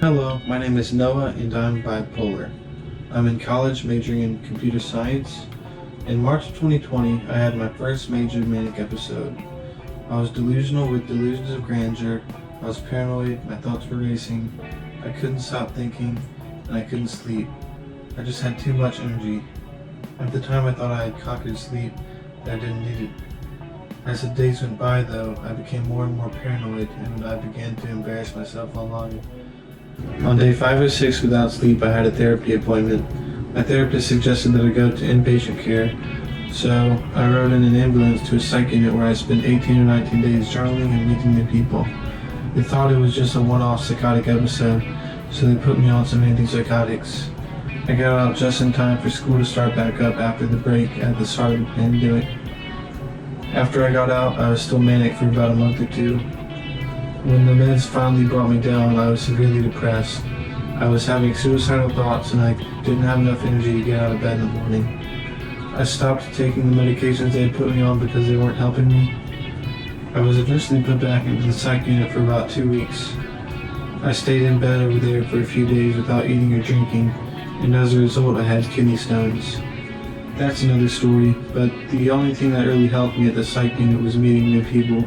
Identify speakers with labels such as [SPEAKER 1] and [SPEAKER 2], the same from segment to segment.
[SPEAKER 1] Hello, my name is Noah and I'm bipolar. I'm in college majoring in computer science. In March of 2020, I had my first major manic episode. I was delusional with delusions of grandeur. I was paranoid, my thoughts were racing. I couldn't stop thinking, and I couldn't sleep. I just had too much energy. At the time I thought I had conquered sleep, that I didn't need it. As the days went by though, I became more and more paranoid and I began to embarrass myself online. On day 5 or 6 without sleep, I had a therapy appointment. My therapist suggested that I go to inpatient care, so I rode in an ambulance to a psych unit where I spent 18 or 19 days journaling and meeting new people. They thought it was just a one-off psychotic episode, so they put me on some antipsychotics. I got out just in time for school to start back up after the break at the start of the pandemic. After I got out, I was still manic for about a month or two. When the meds finally brought me down, I was severely depressed. I was having suicidal thoughts and I didn't have enough energy to get out of bed in the morning. I stopped taking the medications they had put me on because they weren't helping me. I was eventually put back into the psych unit for about 2 weeks. I stayed in bed over there for a few days without eating or drinking, and as a result I had kidney stones. That's another story, but the only thing that really helped me at the psych unit was meeting new people.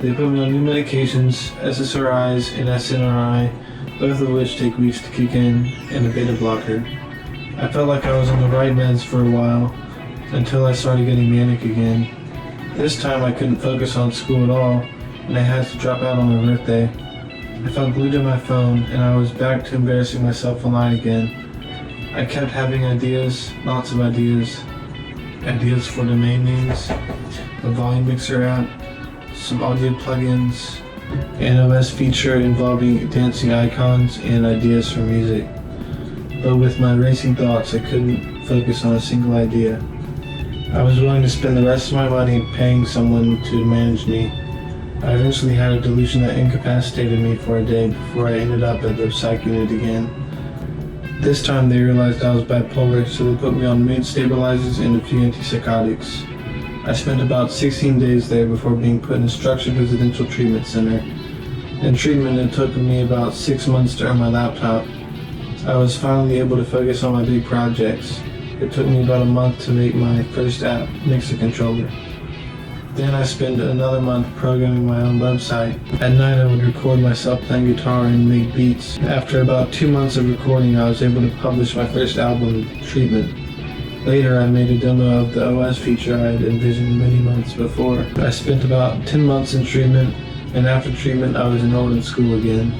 [SPEAKER 1] They put me on new medications, SSRIs and SNRI, both of which take weeks to kick in, and a beta blocker. I felt like I was on the right meds for a while, until I started getting manic again. This time I couldn't focus on school at all, and I had to drop out on my birthday. I felt glued to my phone, and I was back to embarrassing myself online again. I kept having ideas, lots of ideas. Ideas for domain names, a volume mixer app, some audio plugins, an OS feature involving dancing icons, and ideas for music. But with my racing thoughts, I couldn't focus on a single idea. I was willing to spend the rest of my money paying someone to manage me. I eventually had a delusion that incapacitated me for a day before I ended up at the psych unit again. This time they realized I was bipolar, so they put me on mood stabilizers and a few antipsychotics. I spent about 16 days there before being put in a structured residential treatment center. In treatment, it took me about 6 months to earn my laptop. I was finally able to focus on my big projects. It took me about a month to make my first app, Mixer Controller. Then I spent another month programming my own website. At night I would record myself playing guitar and make beats. After about 2 months of recording, I was able to publish my first album, Treatment. Later I made a demo of the OS feature I had envisioned many months before. I spent about 10 months in treatment, and after treatment I was enrolled in school again.